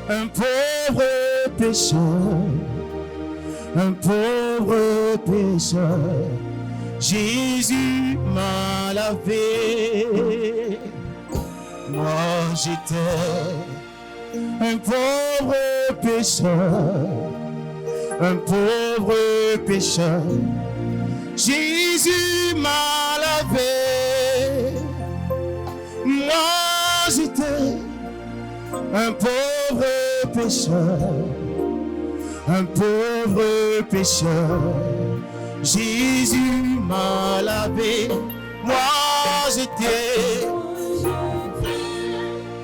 un pauvre pécheur, un pauvre pécheur. Jésus m'a lavé. Moi j'étais un pauvre pécheur, un pauvre pécheur. Jésus m'a lavé. Moi j'étais un pauvre pécheur, un pauvre pécheur. Jésus m'a lavé. Moi j'étais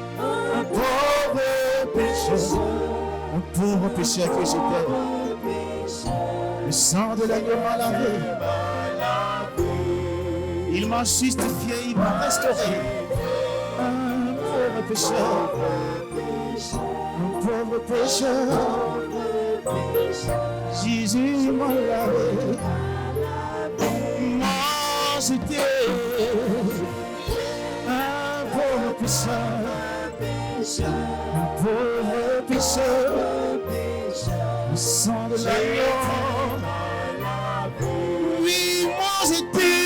un pauvre pécheur, un pauvre pécheur que j'étais. Le sang de l'agneau m'a lavé. Il m'a justifié, il m'a restauré. Un pauvre pécheur, un pauvre pécheur. Jésus m'a lavé. Moi j'étais un pauvre pécheur, un pauvre pécheur. Le sang de l'agneau. Oui, moi j'étais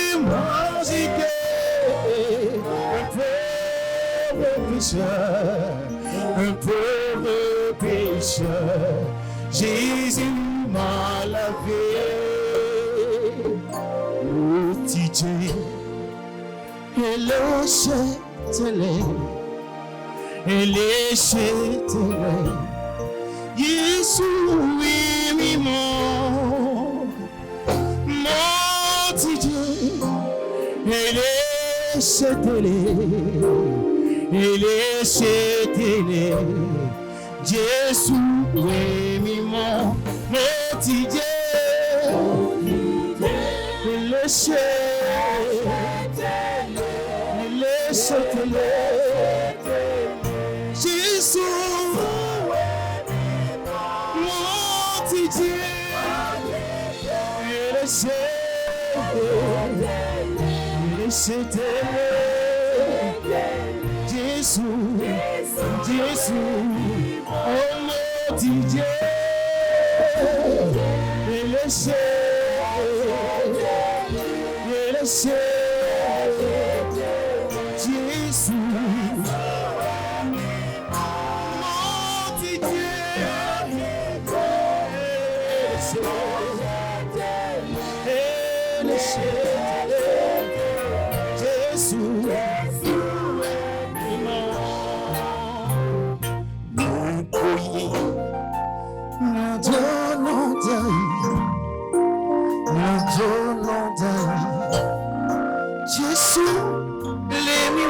un pauvre pécheur. Jésus m'a lavé. Oh, DJ, hello, chétele, ele chétele. Jésus, oui, oui, mon DJ, ele chétele. Il est chez télé, Jésus, oui, mon petit Dieu. Il est chez télé, Jésus, mon petit Dieu. Il est chez télé. Jésus, oh mon Dieu, il est chez, Jésus, mon Dieu, il est chez, Jésus. Jésus, l'aimé,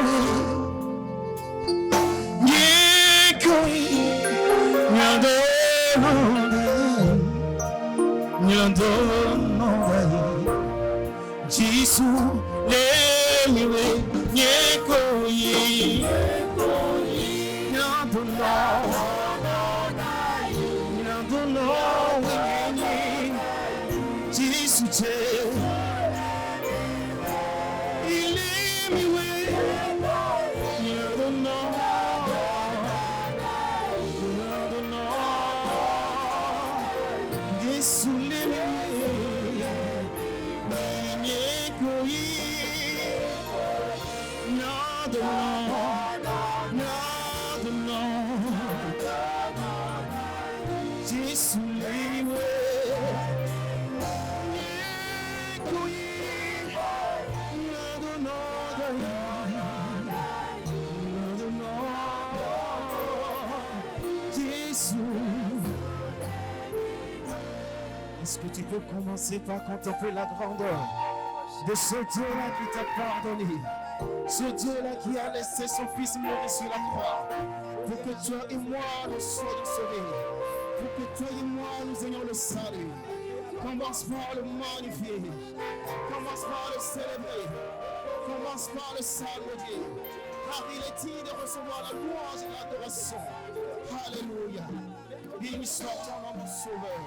Est-ce que tu peux commencer par contempler la grandeur de ce Dieu-là qui t'a pardonné, ce Dieu-là qui a laissé son Fils mourir sur la croix pour que toi et moi nous soyons sauvés, pour que toi et moi nous ayons le salut. Commence par le magnifier, commence par le célébrer, commence par le saluer, car il est digne de recevoir la louange et l'adoration. Alléluia. Béni soit ton nom, mon Sauveur.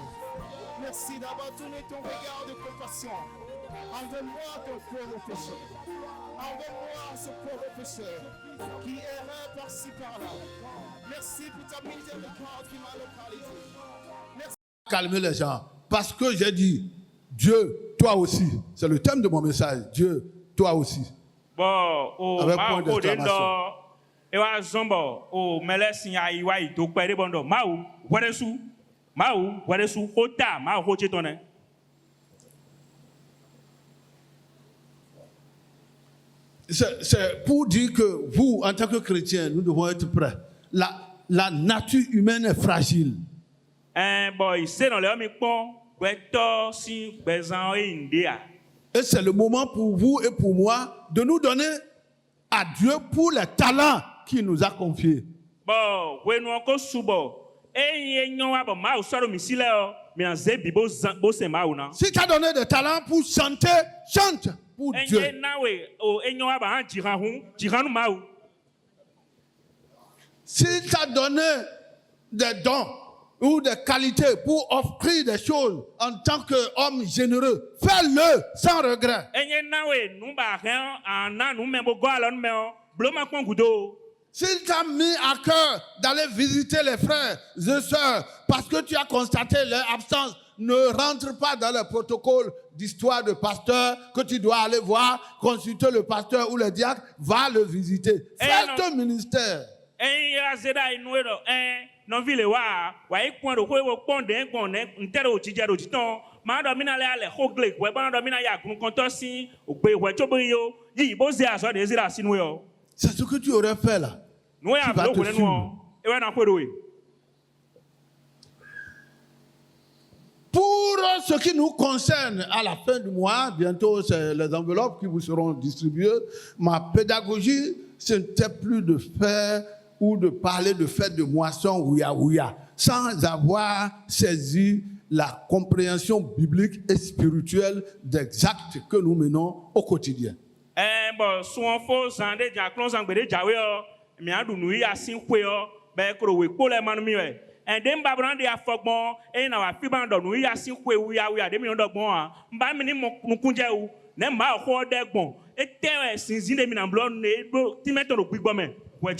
Merci d'avoir tourné ton regard de compassion envers moi, ton pauvre péché. Envers moi, ce pauvre pécheur qui errait par-ci par-là. Merci pour ta miséricorde qui m'a localisé. Merci. Calmer les gens. Parce que j'ai dit, Dieu, toi aussi. C'est le thème de mon message. Dieu, toi aussi. Bon, Avec point d'exclamation. Ewa zombo o melesi ya iwa ito pere bondo mau waresu hota mau hoche tone. C'est pour dire que vous, en tant que chrétiens, nous devons être prêts. La nature humaine est fragile. Bon, ici dans le mi pon beto si bezan india. Et c'est le moment pour vous et pour moi de nous donner à Dieu pour les talents qu'il nous a confiés. Bon, wenu ko subo enyo wa bo mau soro misile o mi anze bibo se mau na. Si tu as donné des talents pour chanter, chante pour Dieu. Enye nawe o enyo wa ba jiranu mau. Si tu as donné des dons ou des qualités pour offrir des choses en tant qu'homme généreux, fais-le sans regret. Enye nawe nu ba ren ana nu me bo go alon me o bloma kon gudo. S'il t'a mis à cœur d'aller visiter les frères et sœurs parce que tu as constaté leur absence, ne rentre pas dans le protocole d'histoire de pasteur que tu dois aller voir, consulter le pasteur ou le diacre, va le visiter. Fais ton ministère. Non vile wa ikwan do ko pon de ngon ntero chijero chiton ma do mina le ale hogle we ba do mina ya kun kontosin ogbe we choboyo yi bo ze aso de zira sinu yo. C'est ce que tu aurais fait là. Nous ya lo ko nenu e we na kwedo we. Pour ce qui nous concerne, à la fin du mois, bientôt c'est les enveloppes qui vous seront distribuées. Ma pédagogie, ce n'était plus de faire ou de parler de fête de moisson ouya, sans avoir saisi la compréhension biblique et spirituelle des actes que nous menons au quotidien. Bon, souvent faux zande ja klon zangbede jawe o mi adu nu ya sin kwe o be kro we ko le manu mi we dem ba brande afogbon na wa fi ban do nu ya sin kwe ouya de mi ndo gbon a mba mi ni mo kunje u ne ma ho de gbon te sinzin de mi na blo ne ti meto ro gbigbo me. Au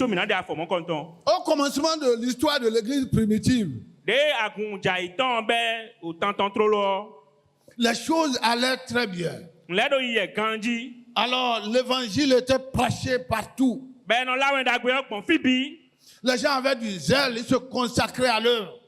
commencement de l'histoire de l'église primitive, les choses allaient très bien. Alors l'évangile était prêché partout. Les gens avaient du zèle, ils se consacraient à l'œuvre.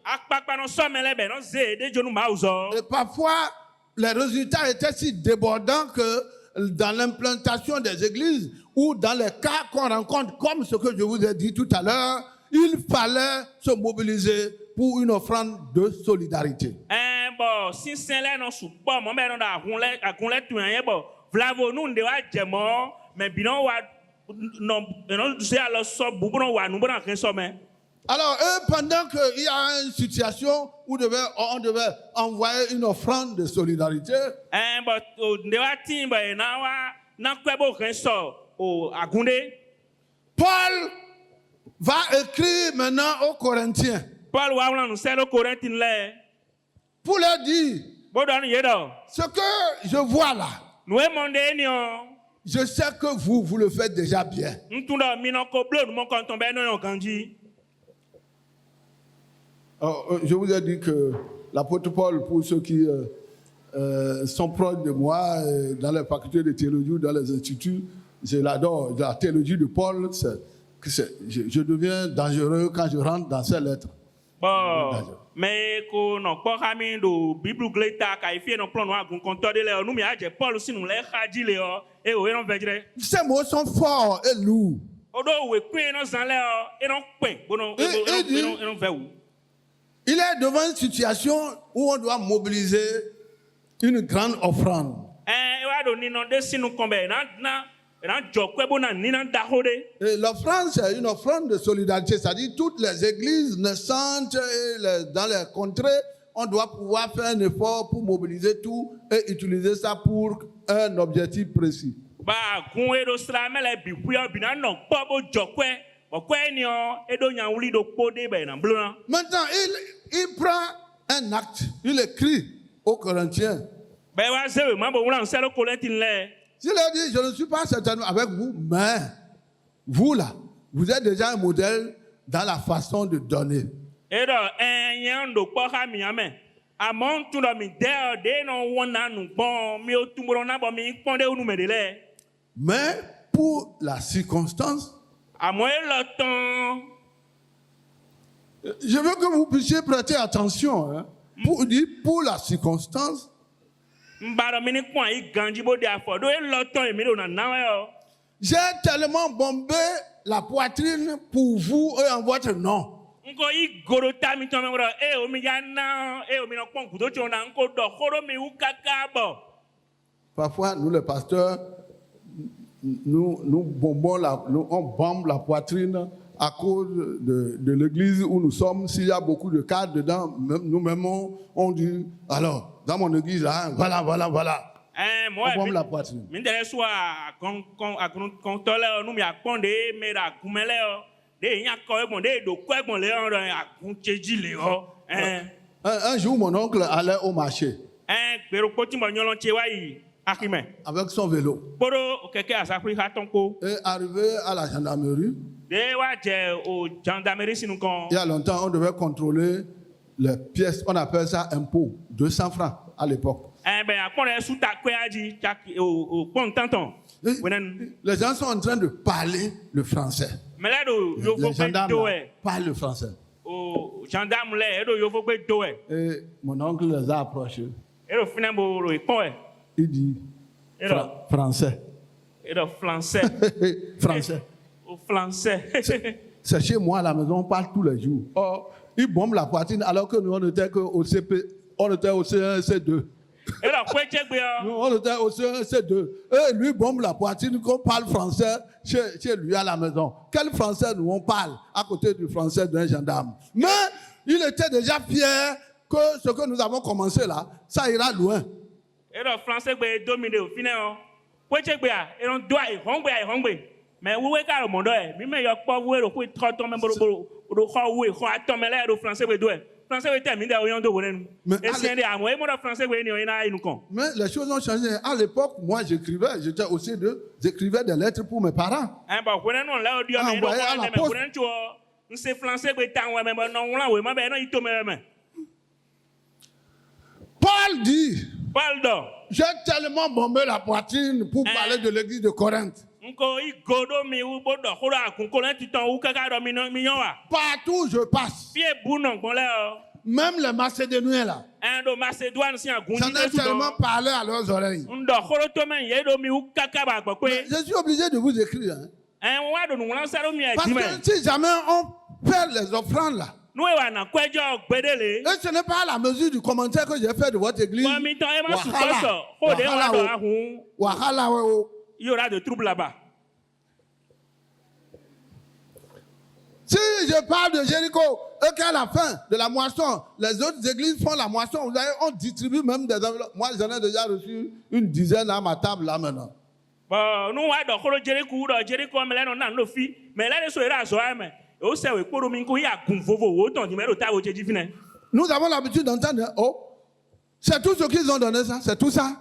Et parfois, les résultats étaient si débordants que dans l'implantation des églises ou dans les cas qu'on rencontre, comme ce que je vous ai dit tout à l'heure, il fallait se mobiliser pour une offrande de solidarité. Bon, si c'est là non support, mon père a roulé tout un bon. Vlavo nous ne va jamais, mais binon wa non c'est alors so boubon wa nous bon rien sommet. Alors, pendant qu'il y a une situation où on devait envoyer une offrande de solidarité, Paul va écrire maintenant aux Corinthiens pour leur dire ce que je vois là. Je sais que vous le faites déjà bien. Je vous ai dit que l'apôtre Paul, pour ceux qui sont proches de moi, dans les facultés de théologie ou dans les instituts, je l'adore. La théologie de Paul, je deviens dangereux quand je rentre dans ces lettres. Bon, mais qu'on n'a pas ramené de Bible gleta qualifié non plan noir qu'on compte de l'air nous mais Paul aussi nous les radis léo et on va dire ces mots sont forts et lourds. Il est devant une situation où on doit mobiliser une grande offrande. Et l'offrande, c'est une offrande de solidarité. C'est-à-dire toutes les églises naissantes dans les contrées, on doit pouvoir faire un effort pour mobiliser tout et utiliser ça pour un objectif précis. Maintenant, il prend un acte. Il écrit aux Corinthiens. Je leur dis, je ne suis pas certainement avec vous, mais vous là, vous êtes déjà un modèle dans la façon de donner. Et donc, un do pas hamiame. Amon tout le monde de non wana nous bon, mais au tout le monde mi pondé ou nous medele. Mais pour la circonstance, À moi le temps. je veux que vous puissiez prêter attention. Hein, pour la circonstance, Mbara mini kwa I ganji bo de afodo e le temps e mi do na na yo. j'ai tellement bombé la poitrine pour vous et en votre nom. Nko I gorota mi ton me bro e o mi ya na e o mi no pon kudo chona nko do khoro mi u kaka bo. Parfois, nous les pasteurs, nous bombons on bombe la poitrine à cause de l'église où nous sommes. S'il y a beaucoup de cadres dedans, nous-mêmes, on dit, alors, dans mon église, là, voilà. Moi, On bombe la poitrine. Mi ndere so a kon tole nu mi aponde me ra kumele o. De nya ko egbon de do ko egbon le on a kun cheji le o. Un jour, mon oncle allait au marché Pero poti mo nyolon che wa yi akime. avec son vélo. Poro keke asafri ha tonko. Et arrivé à la gendarmerie, De wa je o gendarmerie sinu kon. il y a longtemps, on devait contrôler les pièces, on appelle ça impôt, 200 francs à l'époque. Ben aponde su ta kwe aji o pon tanton. Wenen Les gens sont en train de parler le français. mais là do yo Les fo pe gendarmes do là, e. parlent le français. O gendarme le do yo fo pe do e. Et mon oncle les a approchés. E do fina bo ro ipon e. Il dit E do français. e do français. Français. Au français. C'est chez moi à la maison, on parle tous les jours. Oh, il bombe la poitrine alors que nous on était au CP, on était au C1, C2. Et là, quoi, tu es Nous on était au C1, C2. Et lui bombe la poitrine qu'on parle français chez lui à la maison. Quel français nous on parle à côté du français d'un gendarme? Mais il était déjà fier que ce que nous avons commencé là, ça ira loin. Et là, français, tu dominé au final. Quoi, tu es et on doit y romper. Mais où est le monde? Mais il y a pas où est le coup de 30 ans, même où est le français, français est terminé au yon de Wonen. Et c'est un moi, mon français, mais les choses ont changé. À l'époque, moi j'écrivais, j'étais au C2, j'écrivais des lettres pour mes parents. Envoyé à la poste. C'est français, non, Paul dit, Paul, j'ai tellement bombé la poitrine pour parler de l'église de Corinthe. Partout où je passe, même les Macédoniens là, j'en ai tellement parlé à leurs oreilles. Je suis obligé de vous écrire. Hein. Parce que si jamais on fait les offrandes là, et ce n'est pas à la mesure du commentaire que j'ai fait de votre église, il y aura de troubles là-bas. Si je parle de Jéricho, et qu'à la fin de la moisson, les autres églises font la moisson, vous savez, on distribue même des enveloppes. Moi, j'en ai déjà reçu une dizaine à ma table là maintenant. Nous, Nous avons l'habitude d'entendre, oh, c'est tout ce qu'ils ont donné, ça, c'est tout ça.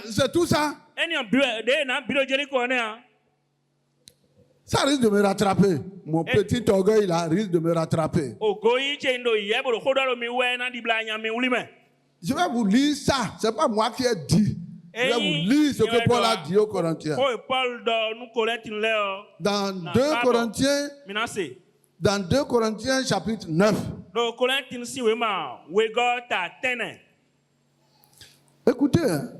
C'est tout ça. Ça risque de me rattraper. Mon petit orgueil là risque de me rattraper. Je vais vous lire ça. Ce n'est pas moi qui ai dit. Je vais vous lire ce que Paul a dit aux Corinthiens. Dans 2 Corinthiens chapitre 9. Écoutez, hein,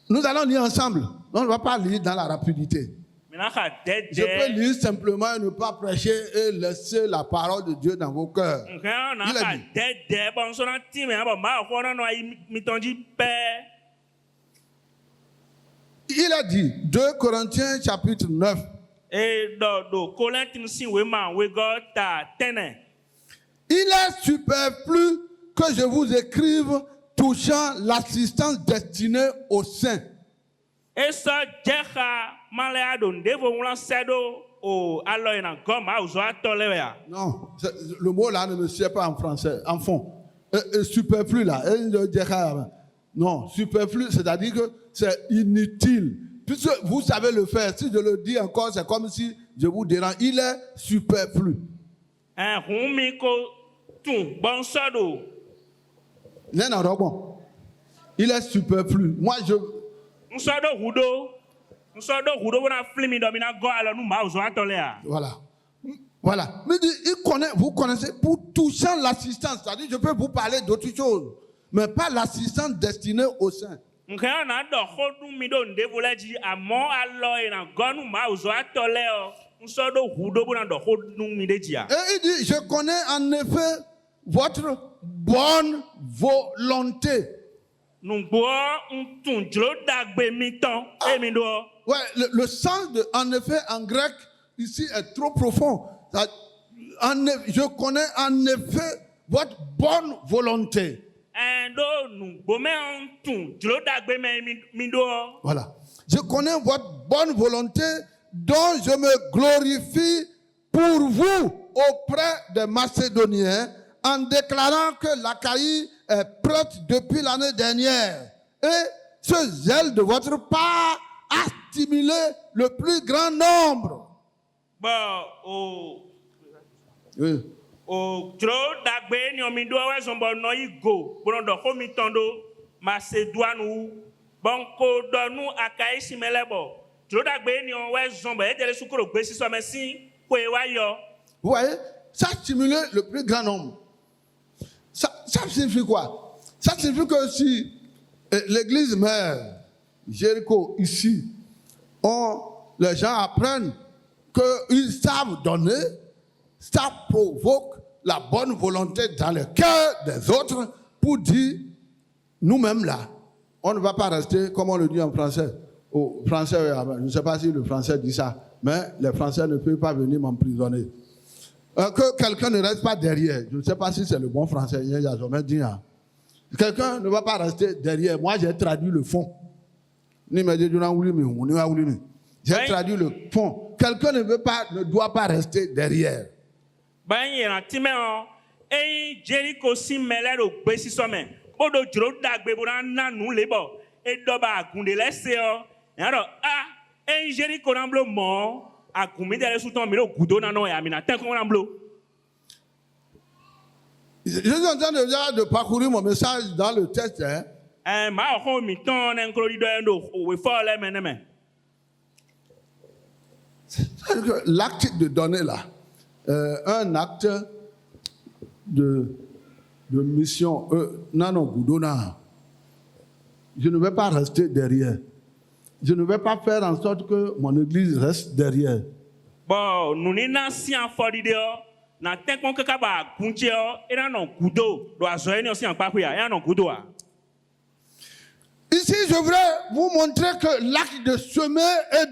nous allons lire ensemble. On ne va pas lire dans la rapidité. Je peux lire simplement et ne pas prêcher et laisser la parole de Dieu dans vos cœurs. Il a dit, 2 Corinthiens chapitre 9. Il est superflu que je vous écrive touchant l'assistance destinée aux saints. Non, le mot là ne me sert pas en français, en fond. superflu là. Non, superflu, c'est-à-dire que c'est inutile. Puisque vous savez le faire, si je le dis encore, c'est comme si je vous dérange. Il est superflu. Il est superflu. Moi, je. Voilà. Voilà. Mais vous connaissez, pour touchant l'assistance, c'est-à-dire je peux vous parler d'autre chose, mais pas l'assistance destinée au sein. Et il dit, je connais en effet votre bonne volonté. Ouais, le sens de en effet en grec ici est trop profond. Je connais en effet votre bonne volonté. Voilà. Je connais votre bonne volonté dont je me glorifie pour vous auprès des Macédoniens en déclarant que l'Achaïe est prête depuis l'année dernière. Et ce zèle de votre part a stimulé le plus grand nombre. Oui. Vous voyez, ça a stimulé le plus grand nombre. Ça signifie quoi? Ça signifie que si l'église mère Jéricho ici, les gens apprennent qu'ils savent donner, ça provoque la bonne volonté dans le cœur des autres pour dire, nous-mêmes là, on ne va pas rester, comme on le dit en français. Au français, je ne sais pas si le français dit ça, mais les Français ne peuvent pas venir m'emprisonner. Que quelqu'un ne reste pas derrière. Je ne sais pas si c'est le bon français. Quelqu'un ne va pas rester derrière. Moi, j'ai traduit le fond. J'ai traduit le fond. Quelqu'un ne doit pas rester derrière. Je suis en train de parcourir mon message dans le texte. L'acte de donner là, un acte de mission. Je ne vais pas rester derrière. Je ne vais pas faire en sorte que mon église reste derrière. Bon, nous n'avons pas ici, je voudrais vous montrer que l'acte de semer et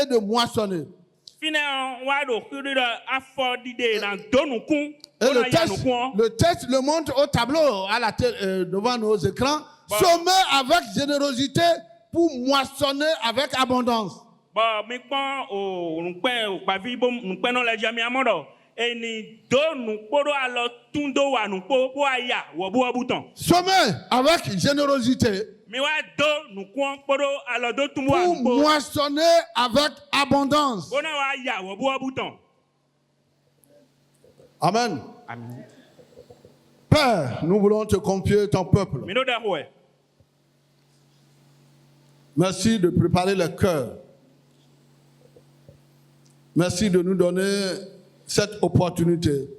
de moissonner. Et le texte le montre au tableau devant nos écrans. Semer avec générosité pour moissonner avec abondance. Semer avec générosité pour moissonner avec abondance. Amen. Père, nous voulons te confier ton peuple. Merci de préparer le cœur. Merci de nous donner cette opportunité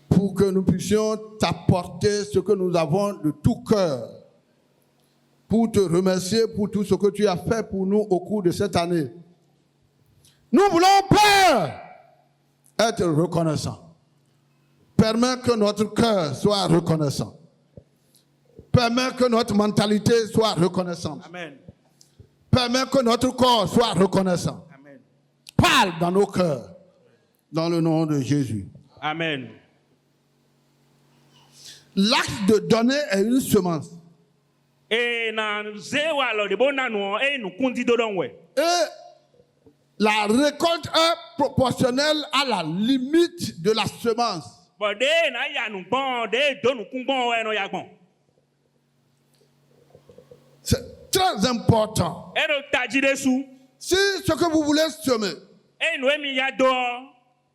pour que nous puissions t'apporter ce que nous avons de tout cœur, pour te remercier pour tout ce que tu as fait pour nous au cours de cette année. Nous voulons, Père, être reconnaissants. Permets que notre cœur soit reconnaissant. Permets que notre mentalité soit reconnaissante. Amen. Permets que notre corps soit reconnaissant. Amen. Parle dans nos cœurs, dans le nom de Jésus. Amen. L'acte de donner est une semence. Et la récolte est proportionnelle à la limite de la semence. Bon, de na ya nu bon, de do nu kun bon e no ya gbon. C'est très important. E do taji de su. Si ce que vous voulez semer, E nu e mi ya do.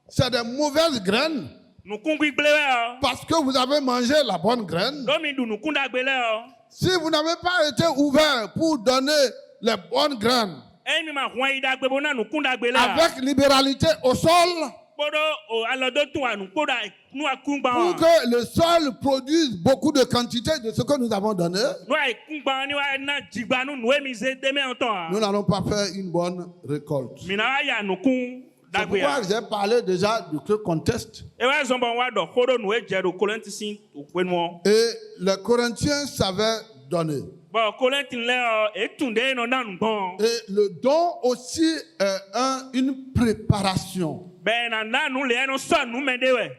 c'est des mauvaises graines, Nu kun gbi gle we. parce que vous avez mangé la bonne graine. Do mi du nu kun da gbe le. Si vous n'avez pas été ouvert pour donner les bonnes graines E mi ma hwan ida gbe bo na nu kun da gbe le. avec libéralité au sol, Podo o alodo tun anu poda nu akun gba. pour que le sol produise beaucoup de quantité de ce que nous avons donné, Nu ai kun gba ni wa na jigba nu nu e mi ze de me onton. nous n'allons pas faire une bonne récolte. Mi na ya nu kun da C'est gbe pourquoi ya. j'ai parlé déjà de ce contexte. E wa zon bon wa do kodo nu e je do Korinthi sin o pe nu. Et les Corinthiens savaient donner. Bon, Korinthi le e tun de no na nu bon. Et le don aussi est une préparation. Ben na nu le no so nu me de we.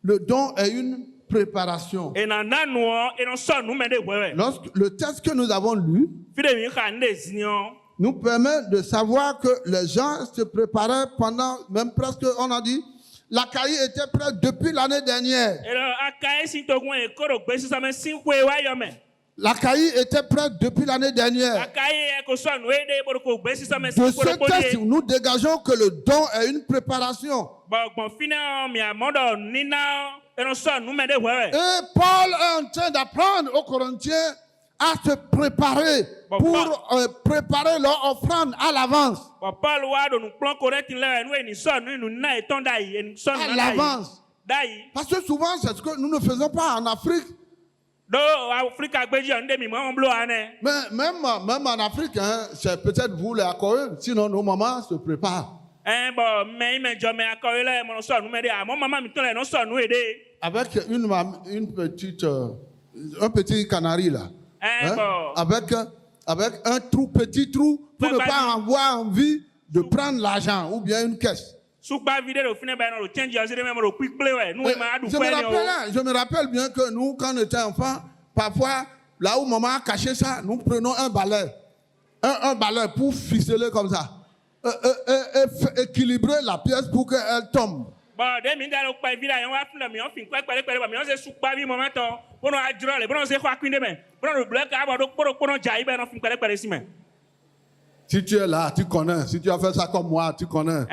Le don est une préparation. E na nu e no so nu me de we. Lorsque le texte que nous avons lu Fide mi kha nde zinio. nous permet de savoir que les gens se préparaient pendant, même presque, on a dit, la caille était prête depuis l'année dernière. E lo akai sin to gun e koro gbe sisa me sin kwe wa yo me. La caille était prête depuis l'année dernière. Akai e ko so nu e de bo ko gbe sisa me De sin ce koro texte, podi. nous dégageons que le don est une préparation. Bon, bon fine mi amodo nina e no so nu me de we. Et Paul est en train d'apprendre aux Corinthiens à se préparer pour préparer leur offrande à l'avance. Bon Paul wa do nu plan Korinthi le nu e ni so nu na e ton dai e so À nu na l'avance. dai. Parce que souvent, c'est ce que nous ne faisons pas en Afrique. Do Afrika gbeji on de mi mo blo ane. Mais même en Afrique, hein, c'est peut-être vous les Accords, sinon nos mamans se préparent. Bon, me jo me akore le mo so nu me de a mo mama mi ton le no so nu e de. Avec une petite, un petit canari là. Hein, Bon. avec un petit trou pour ne pas avoir envie de prendre l'argent ou bien une caisse. Sukba vide do fine ba no change yo zire me mo quick play we nu e ma adu Je pe me ni o. rappelle, hein, je me rappelle bien que nous, quand on était enfants, parfois, là où maman a caché ça, nous prenons un balai. Un balai pour ficeler comme ça. Et équilibrer la pièce pour qu'elle tombe. Bon, de mi ndalo pa vide yo wa fun mi on fin kwa ba mi on se sukba bi mo to. Bono ajro le bono se kwa kwinde me. Bono do black aba do poro jai be no fin kwa si me. Si tu es là, tu connais. Si tu as fait ça comme moi, tu connais.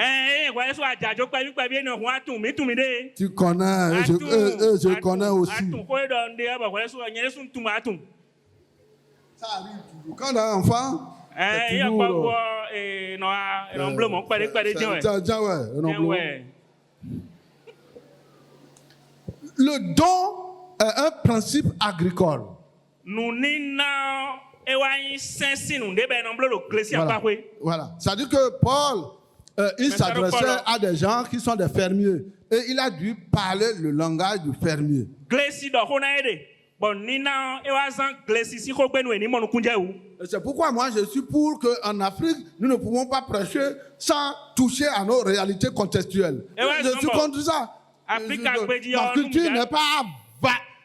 Wa so ajajo pa bi no ho atun mi de. Tu connais. Et je connais aussi. Atun ko do nde aba wa so nyere sun tum atun. Ça arrive toujours. Quand on est enfant, Il y a pas quoi non bleu mon pas de le don est un principe agricole. Nous nina e wa yin sensi nous de ben non bleu le glessi a pas oui. Voilà. Ça dit que Paul il s'adressait à des gens qui sont des fermiers et il a dû parler le langage du fermier. Glessi do hona ede. Bon nina e wa zan glessi si ko gbe nous ni mo nu kunje wu. C'est pourquoi moi je suis pour qu'en Afrique, nous ne pouvons pas prêcher sans toucher à nos réalités contextuelles. Je suis contre ça. Ma culture n'est pas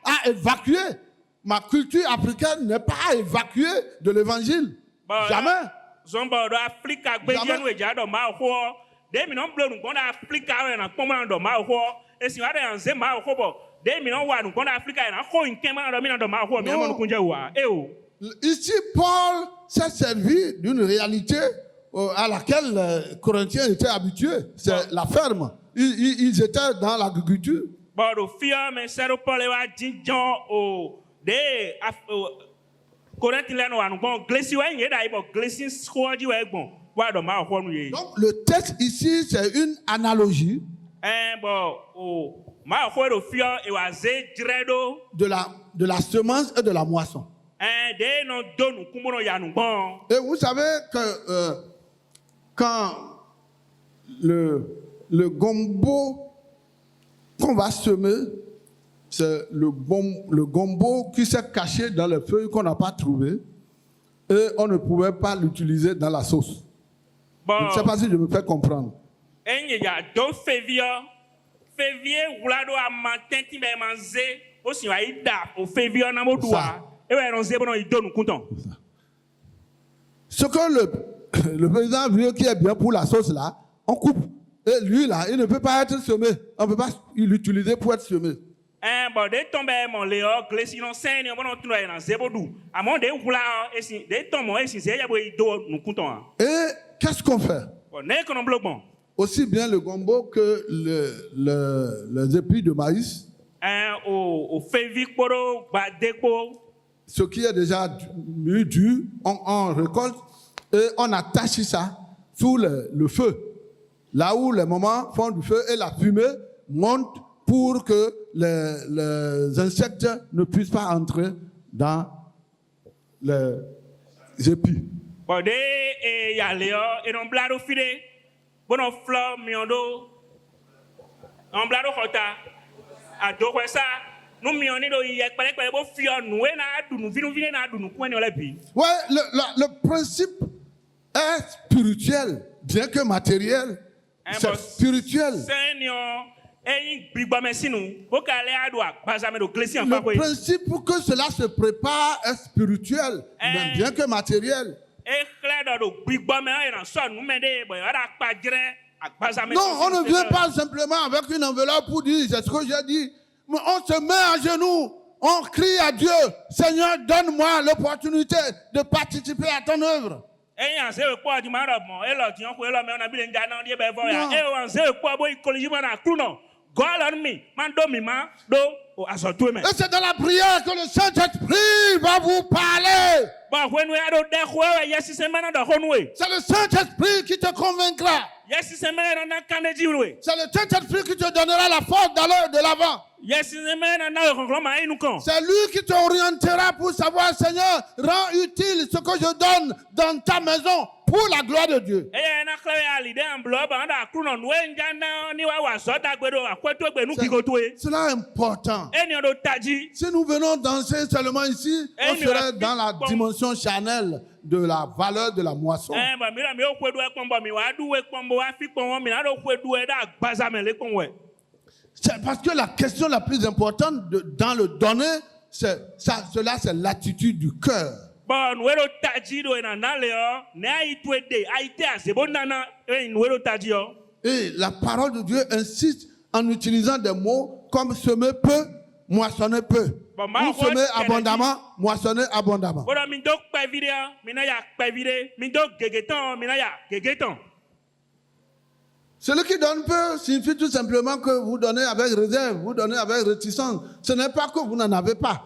à évacuer. Ma culture africaine n'est pas à évacuer de l'évangile. Jamais. Zombo do Africa gbeji enu eja do ma ho. De mi no bleu nu gbon Africa we na pon ma do ma ho. E si wa de anze ma ho bo. De mi no wa nu gbon Africa na ho nken ma do mi na do ma ho mi mo nu kunje wa. Ici, Paul s'est servi d'une réalité à laquelle les Corinthiens étaient habitués. C'est la ferme. Ils étaient dans l'agriculture. Bon, le fier, mais c'est le Paul et la Dijon au de Corinthiens no anu bon glessi wa yin da ibo glessi squad wa egbon wa do ma ho nu ye. Donc le texte ici c'est une analogie. Bon ma ho do fier et wa ze dredo de la semence et de la moisson. De no do nu kumono ya nu bon. Et vous savez que quand le gombo qu'on va semer, c'est le gombo qui s'est caché dans les feuilles qu'on n'a pas trouvé et on ne pouvait pas l'utiliser dans la sauce. Bon. Je ne sais pas si je me fais comprendre. Il y a deux février oulado a matin ti be manze o si wa ida o février na modua e we ron ze bono ido nu kunton. Ce que le paysan vieux qui est bien pour la sauce là, on coupe Et lui, là, il ne peut pas être semé. On ne peut pas l'utiliser pour être semé. Bon, de tombe mon léo, glessi non scène, on va tourner dans zébodou. À mon de oula, et si de tombe, et si c'est yabo ido, nous comptons. Et qu'est-ce qu'on fait? Bon, n'est qu'on bloque bon. Aussi bien le gombo que les épis de maïs. Au fait vicporo, bah déco. Ce qui est déjà dur, on récolte et on attache ça sous le feu. Là où les mamans font du feu et la fumée monte pour que les insectes ne puissent pas entrer dans les épis. Bon, et y a Léo, et non blado fide, bon, on fleur, miondo, on blado hota, à deux fois ça, nous mionido, y a pas de bon fion, nous, et nous vivons na nous, quoi, nous, les Ouais, le principe est spirituel, bien que matériel. C'est spirituel. Le principe pour que cela se prépare est spirituel, bien que matériel. Non, on ne vient pas simplement avec une enveloppe pour dire, c'est ce que j'ai dit. Mais on se met à genoux, on crie à Dieu, Seigneur, donne-moi l'opportunité de participer à ton œuvre. Et c'est dans la prière que le Saint-Esprit va vous parler. C'est le Saint-Esprit qui te convaincra. C'est le Saint-Esprit qui te donnera la force d'aller de l'avant. C'est lui qui t'orientera pour savoir, Seigneur, rends utile ce que je donne dans ta maison pour la gloire de Dieu. Cela est important. Si nous venons danser seulement ici, on serait dans la dimension charnelle de la valeur de la moisson. C'est parce que la question la plus importante dans le donner, cela c'est l'attitude du cœur. Et la parole de Dieu insiste en utilisant des mots comme semer peu, moissonner peu. Ou semer abondamment, moissonner abondamment. Celui qui donne peu signifie tout simplement que vous donnez avec réserve, vous donnez avec réticence. Ce n'est pas que vous n'en avez pas.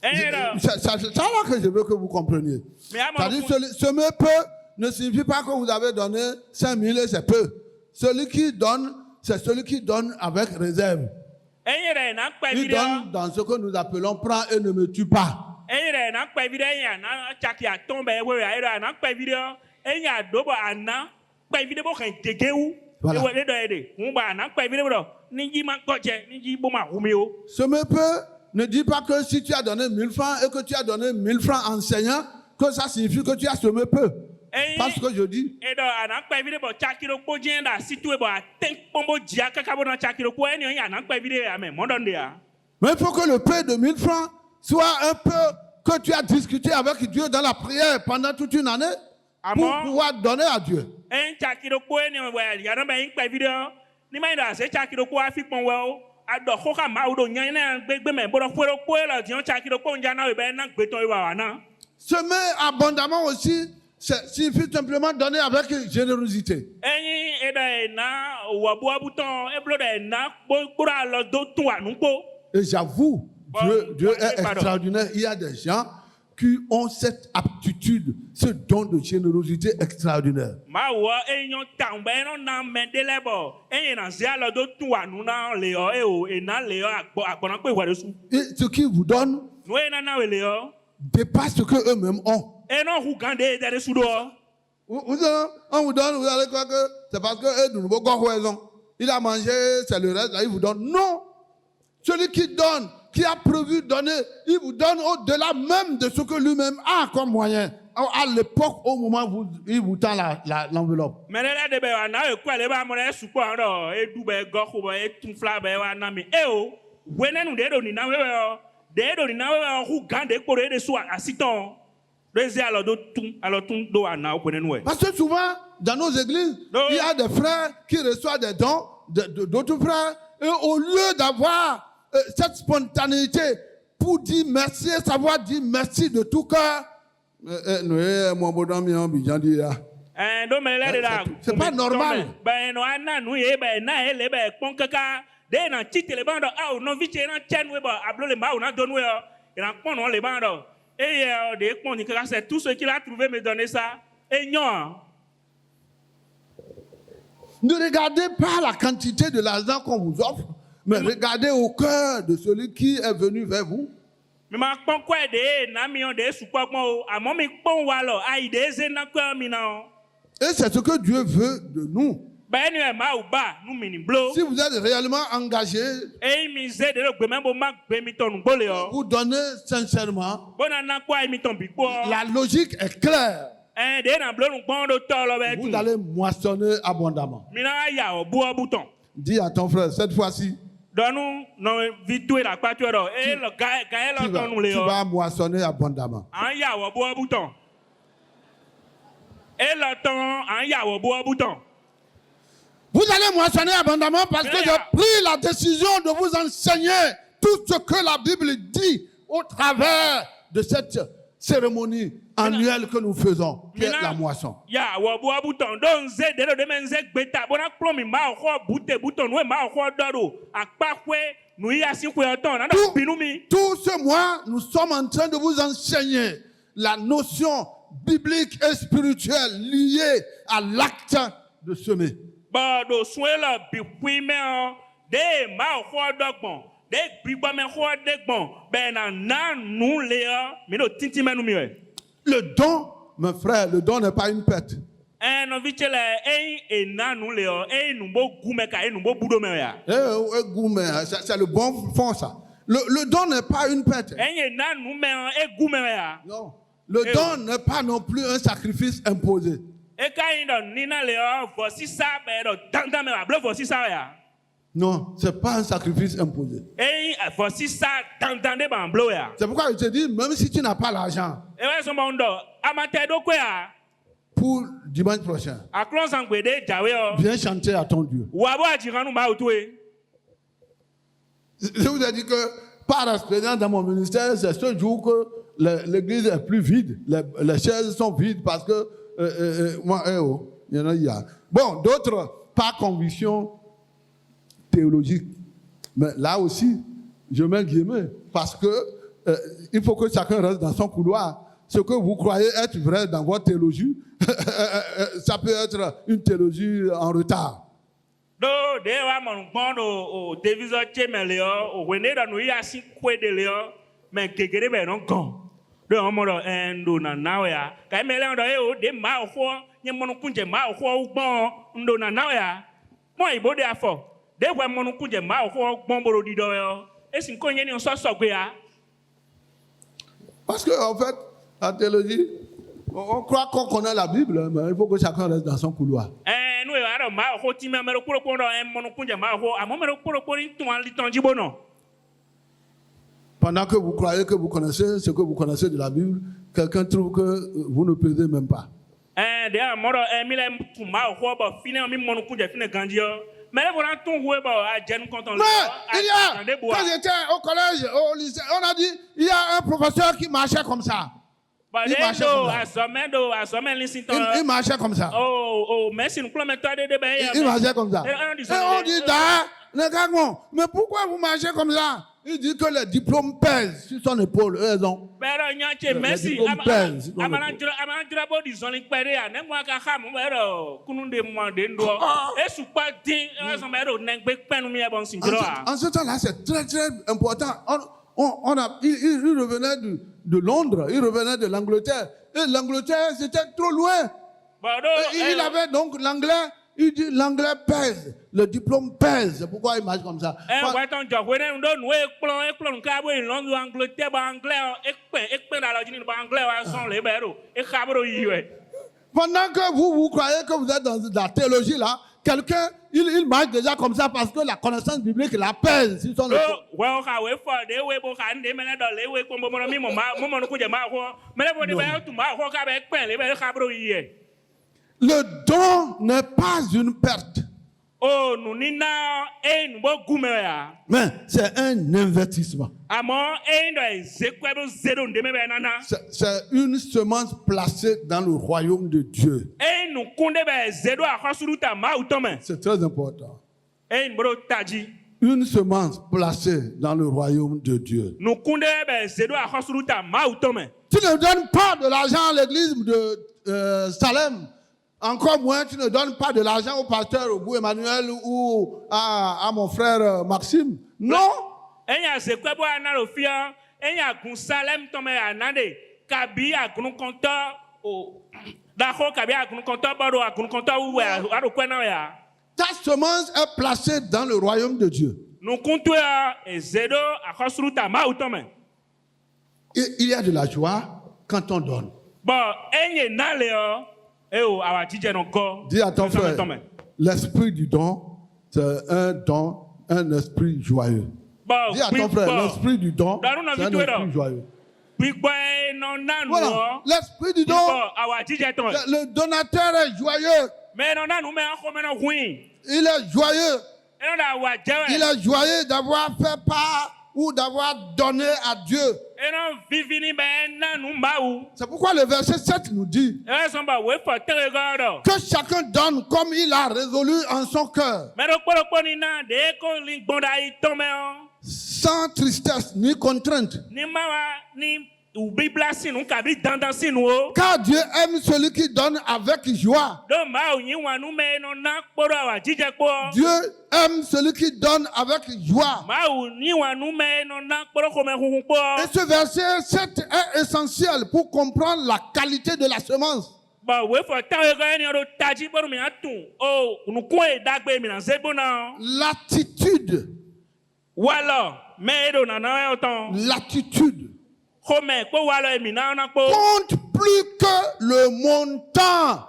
C'est ça là que je veux que vous compreniez. C'est-à-dire, semer peu ne signifie pas que vous avez donné 5 000 et c'est peu. Celui qui donne, c'est celui qui donne avec réserve. Il donne dans ce que nous appelons prends et ne me tue pas. Voilà. Semer peu ne dit pas que si tu as donné 1000 francs et que tu as donné 1000 francs enseignant, que ça signifie que tu as semé peu. Parce que je dis. Mais il faut que le peu de 1000 francs soit un peu que tu as discuté avec Dieu dans la prière pendant toute une année pour pouvoir donner à Dieu. Semer abondamment aussi, signifie simplement donner avec générosité. Et j'avoue, Dieu est extraordinaire. Il y a des gens qui ont cette aptitude, ce don de générosité extraordinaire. Et ce qu'ils vous donnent dépasse ce qu'eux-mêmes ont. On vous donne, vous allez croire que c'est parce que il a mangé, c'est le reste, là, il vous donne. Non! Celui qui donne, qui a prévu de donner, il vous donne au-delà même de ce que lui-même a comme moyen. À l'époque, au moment où il vous tend l'enveloppe. Parce que souvent, dans nos églises, Non. il y a des frères qui reçoivent des dons d'autres frères. Et au lieu d'avoir cette spontanéité pour dire merci et savoir dire merci de tout cœur, c'est pas normal. Ben no ana nu ye ben na ele ben pon kaka de na tite le bando ah no viche na chen we ba ablo le ma na don we il en pon le bando et de pon ni kaka c'est tout ce qu'il a trouvé me donner ça et non. Ne regardez pas la quantité de l'argent qu'on vous offre, mais regardez au cœur de celui qui est venu vers vous. Mais ma pon quoi de na mi on de su po pon a mo mi pon wa lo ai de ze na kwa mi na. Et c'est ce que Dieu veut de nous. Ben ni ma u ba nu mi ni blo. Si vous êtes réellement engagé, E mi ze de gbe me bo ma gbe mi ton gbole yo. vous donnez sincèrement, Bona na kwa mi ton bi po. la logique est claire. De na blo nu gbon do to lo be tu. Vous allez moissonner abondamment. Mi na ya o bu o bouton. Dis à ton frère, cette fois-ci, Donu no vitu la pa tu ro e lo ga e lo ton le tu yo. vas moissonner abondamment. An ya o bu o bouton. E lo ton an ya o bu o bouton. Vous allez moissonner abondamment parce que Mais j'ai pris la décision de vous enseigner tout ce que la Bible dit au travers de cette cérémonie annuelle que nous faisons, qui est la moisson. Ya o bu o bouton don ze de lo de men ze gbeta bona plo mi ma ho bute bouton no ma ho doro apa kwe nu ya si kwe ton na do binu mi. Tout ce mois, nous sommes en train de vous enseigner la notion biblique et spirituelle liée à l'acte de semer. Ba do swela bi pui me o de ma ho dogbon de gbigba me ho degbon be na nu le o mi do tinti menu mi we. Le don, mes frères, le don n'est pas une pète. No vichele e na nu le o nu bo gume ka nu bo budo me ya. C'est le bon fond, ça. Le don n'est pas une pète. Na nu me gume ya. Non. Le don n'est pas non plus un sacrifice imposé. E ka ndo ni na le o vosi sa be do tanda me blo vosi sa ya. Non, ce n'est pas un sacrifice imposé. Vosi sa tanda de ban blo ya. C'est pourquoi je te dis, même si tu n'as pas l'argent E wa so mo ndo amate do ko ya. pour dimanche prochain, Aklon sangbede jawe o. viens chanter à ton Dieu. Wa bo ajiranu ma otwe. Je vous ai dit que par expérience dans mon ministère, c'est ce jour que l'église est plus vide. Les chaises sont vides parce que moi, il y en a, il y a. Bon, d'autres par conviction théologique. Mais là aussi, je mets guillemets parce que il faut que chacun reste dans son couloir. Ce que vous croyez être vrai dans votre théologie, ça peut être une théologie en retard. Do de wa mon gbondo o televisor cheme le o wene da no ya si kwe de le o me gegere be no gon. Do o mo do endo na na ya. Ka me le ndo e o de ma ho nye mo no kunje ma ho ugbon ndo na na ya. Mo ibo de afọ. De wa mo no kunje ma ho ugbon boro di do yo. E sin ko nye ni so so gbe ya. Parce que en fait, la théologie, on croit qu'on connaît la Bible, mais il faut que chacun reste dans son couloir. No e ara ma ho ti me mero kuro kuro mo no kunje ma ho amo mero kuro kuro tu an li tonji bono. Pendant que vous croyez que vous connaissez ce que vous connaissez de la Bible, quelqu'un trouve que vous ne pesez même pas. De amoro mi le tu ma ho ba fine mi mo no kunje fine ganji o. Mais les voilà tout ouais bah à Jen quand on Mais il y a, quand j'étais au collège, au lycée, on a dit, il y a un professeur qui marchait comme ça. Il marchait comme ça. Oh, merci nous il marchait comme ça. Et on dit, les gars, mais pourquoi vous marchez comme ça? Il dit que les diplômes pèsent sur son épaule. Eux ont. Merci. En ce temps-là, c'est très, très important. Il revenait de Londres, il revenait de l'Angleterre. Et l'Angleterre, c'était trop loin. Il avait donc l'anglais. Il dit l'anglais pèse, le diplôme pèse. C'est pourquoi il marche comme ça. Pendant que vous croyez que vous êtes dans la théologie là, quelqu'un, il marche déjà comme ça parce que la connaissance biblique la pèse. Si son Le don n'est pas une perte, O nu nina nu bo gume ya. mais c'est un investissement. Amo ndo ezekwe bo zero ndeme be nana. C'est une semence placée dans le royaume de Dieu. Nu kunde be zedo akhosuruta ma utome. C'est très important. Nu bro taji. Une semence placée dans le royaume de Dieu. Nu kunde be zedo akhosuruta ma utome. Tu ne donnes pas de l'argent à l'église de Salem. Encore moins, tu ne donnes pas de l'argent au pasteur Obou Emmanuel ou à mon frère Maxime. Non. Enya zekwe bo analo fia, enya gun Salem tome anade, kabi agun konto o da ho kabi agun konto baro agun konto uwe aro kwena ya. Ta semence est placée dans le royaume de Dieu. Nu kuntu ya ezedo akhosuruta ma utome. Et il y a de la joie quand on donne. Bon, enye nale o eo awa jije no go. Dis à ton frère, l'esprit du don, c'est un don, un esprit joyeux. Bon, dis à ton frère, l'esprit du don, c'est un esprit joyeux. Voilà, l'esprit du don, le donateur est joyeux. Il est joyeux. Il est joyeux d'avoir fait part ou d'avoir donné à Dieu. C'est pourquoi le verset 7 nous dit que chacun donne comme il a résolu en son cœur, sans tristesse ni contrainte. Car Dieu aime celui qui donne avec joie. Dieu aime celui qui donne avec joie. Et ce verset 7 est essentiel pour comprendre la qualité de la semence. L'attitude. L'attitude compte plus que le montant.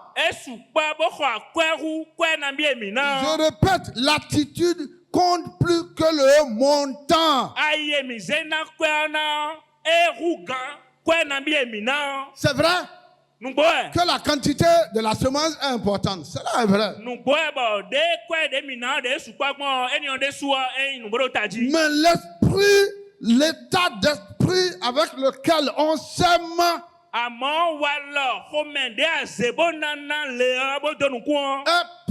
Je répète, l'attitude compte plus que le montant. C'est vrai que la quantité de la semence est importante. Cela est vrai. Mais l'esprit, l'état d'esprit avec lequel on s'aime est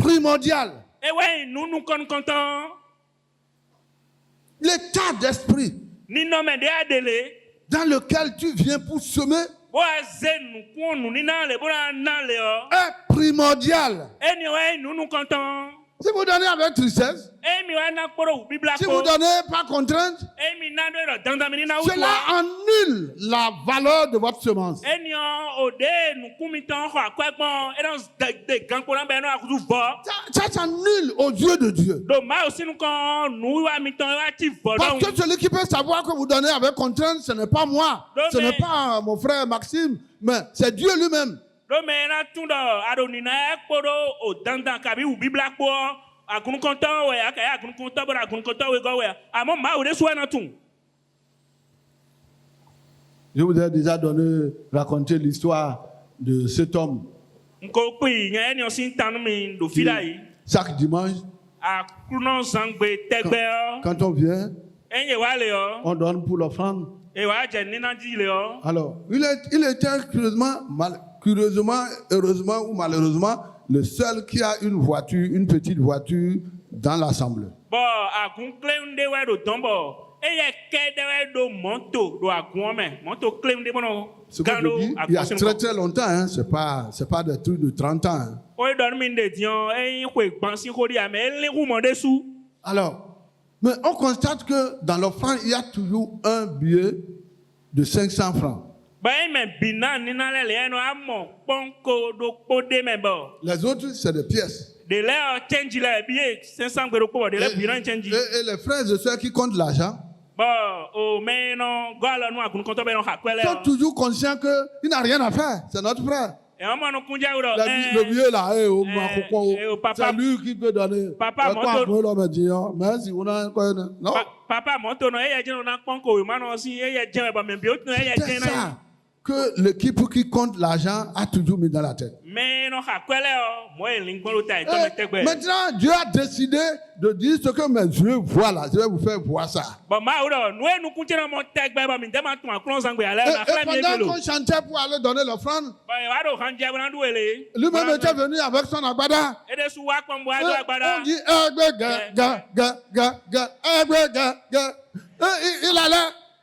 primordial. L'état d'esprit dans lequel tu viens pour semer est primordial. Si vous donnez avec tristesse, si vous donnez par contrainte, cela annule la valeur de votre semence. Ça s'annule aux yeux de Dieu. Parce que celui qui peut savoir que vous donnez avec contrainte, ce n'est pas moi, ce n'est pas mon frère Maxime, mais c'est Dieu lui-même. Je vous ai déjà raconté l'histoire de cet homme. Chaque dimanche, quand on vient, on donne pour l'offrande. Alors, il était curieusement, heureusement ou malheureusement, le seul qui a une voiture, une petite voiture dans l'assemblée. Ce que je dis, il y a très très longtemps, hein, c'est pas des trucs de 30 ans. Hein. Alors, mais on constate que dans l'offrande, il y a toujours un billet de 500 francs. Les autres, c'est des pièces. Et les frères et sœurs qui comptent l'argent sont toujours conscients qu'il n'a rien à faire. C'est notre frère. Le vieux là, c'est lui qui peut donner. Merci, non? C'est ça que l'équipe qui compte l'argent a toujours mis dans la tête. Mais non, à quoi là? Moi, il y a Et maintenant, Dieu a décidé de dire ce que mes yeux voient là. Je vais vous faire voir ça. Bon, nous continuons à monter avec Baba, mais demain, tu m'as closé en gueule. Et pendant qu'on chantait pour aller donner l'offrande, lui-même était venu avec son agbada. On dit,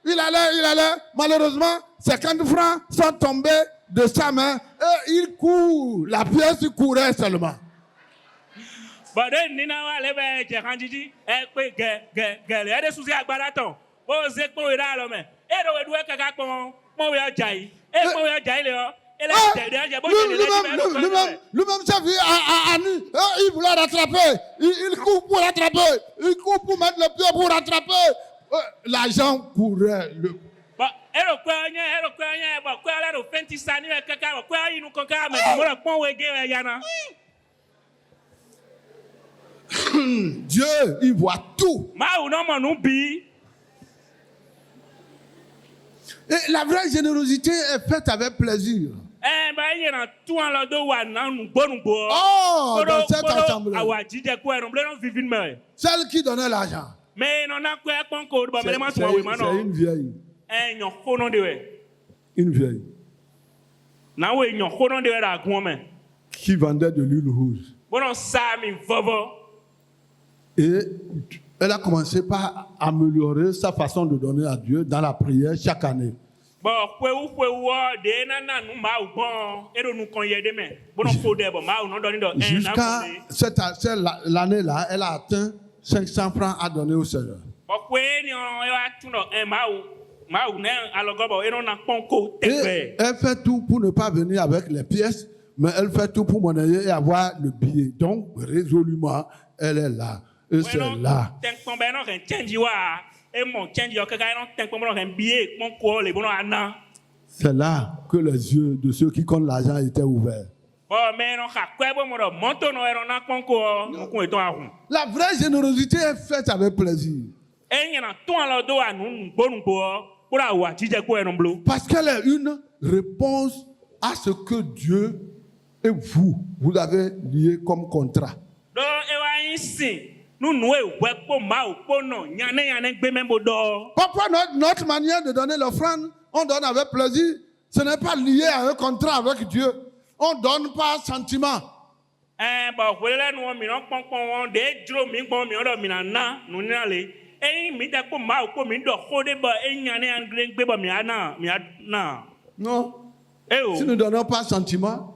il allait. Malheureusement, 50 francs sont tombés de sa main et il court. La pièce courait seulement. Lui-même s'est vu à nu. Il voulait rattraper. Il court pour rattraper. Il court pour mettre le pied pour rattraper. L'argent courait. Dieu, il voit tout. Et la vraie générosité est faite avec plaisir. Oh, dans cette assemblée, celle qui donnait l'argent, c'est une vieille. Une vieille qui vendait de l'huile rouge. Et elle a commencé par améliorer sa façon de donner à Dieu dans la prière chaque année. Jusqu'à l'année-là, elle a atteint 500 francs à donner au Seigneur. Et elle fait tout pour ne pas venir avec les pièces, mais elle fait tout pour monnayer et avoir le billet. Donc, résolument, elle est là. Et c'est là. C'est là que les yeux de ceux qui comptent l'argent étaient ouverts. La vraie générosité est faite avec plaisir. Parce qu'elle est une réponse à ce que Dieu et vous avez lié comme contrat. Pourquoi notre manière de donner l'offrande, on donne avec plaisir, ce n'est pas lié à un contrat avec Dieu. On ne donne pas sentiment. Non. Si nous ne donnons pas sentiment,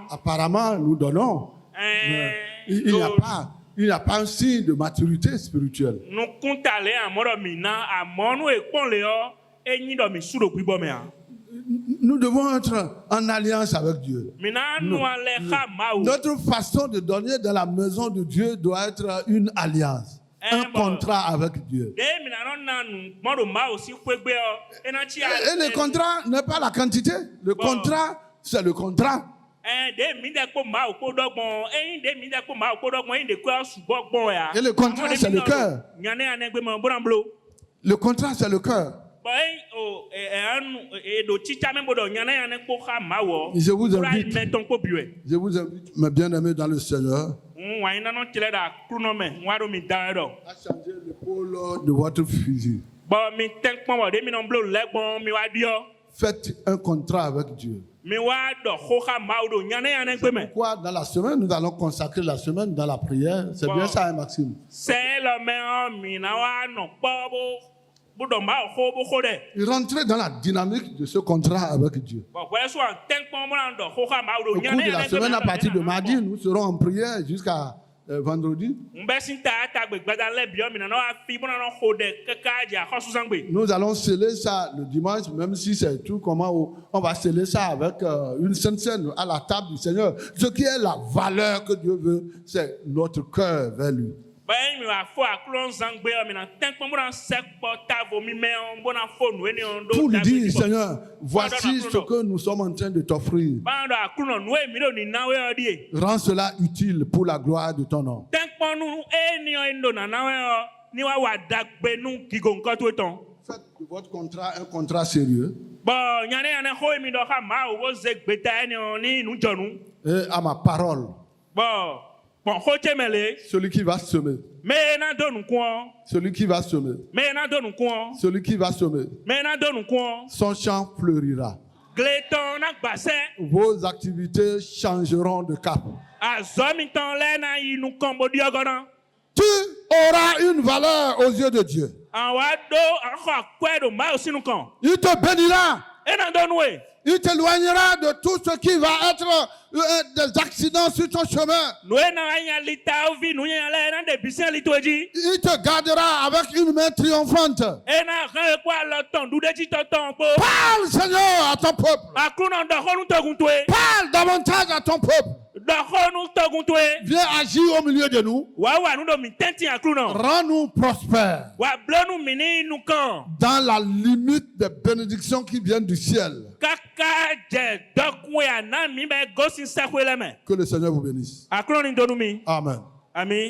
apparemment, nous donnons. Il n'y a pas un signe de maturité spirituelle. Nous devons être en alliance avec Dieu. Notre façon de donner dans la maison de Dieu doit être une alliance. Un contrat avec Dieu. Et le contrat n'est pas la quantité. Le contrat, c'est le contrat. Et le contrat, c'est le cœur. Le contrat, c'est le cœur. Je vous invite, mes bien-aimés dans le Seigneur, à changer l'épaule de votre fusil. Faites un contrat avec Dieu. Pourquoi dans la semaine, nous allons consacrer la semaine dans la prière. C'est bien ça, hein, Maxime? Rentrez dans la dynamique de ce contrat avec Dieu. Au cours de la semaine, à partir de mardi, nous serons en prière jusqu'à vendredi. Nous allons sceller ça le dimanche, même si c'est tout comment on va sceller ça avec une sainte scène à la table du Seigneur. Ce qui est la valeur que Dieu veut, c'est notre cœur vers lui. Pour lui dire, Seigneur, voici ce que nous sommes en train de t'offrir. Rends cela utile pour la gloire de ton nom. faites de votre contrat un contrat sérieux. Bon, nyane ho mi do ha ma o ze gbeta ni nu jonu. Et à ma parole, Bon, ho chemele, celui qui va semer, me na do nu kwon, celui qui va semer, me na do nu kwon, celui qui va semer, me na do nu kwon. son champ fleurira. Gleton na gbase, Vos activités changeront de cap. azomiton le na yi nu kombo diogona. Tu auras une valeur aux yeux de Dieu. An wa do an ho kwedo ma osinu kan. Il te bénira. E na do nu e. Il t'éloignera de tout ce qui va être des accidents sur ton chemin. Nu e na anya lita ovi nu nya le na de bisen litoji. Il te gardera avec une main triomphante. E na kan e kwa lo ton du de ji to ton po. Parle, Seigneur, à ton peuple. Akruno do honu togun to e. Parle davantage à ton peuple. Do honu togun to e. Viens agir au milieu de nous. Wa nu do mi tenti akruno. Rends-nous prospères Wa blonu mini nu kan. dans la limite des bénédictions qui viennent du ciel. Kaka je dokwe ana mi be gosin sakwele me. Que le Seigneur vous bénisse. Akruno ni donu mi. Amen. Ami.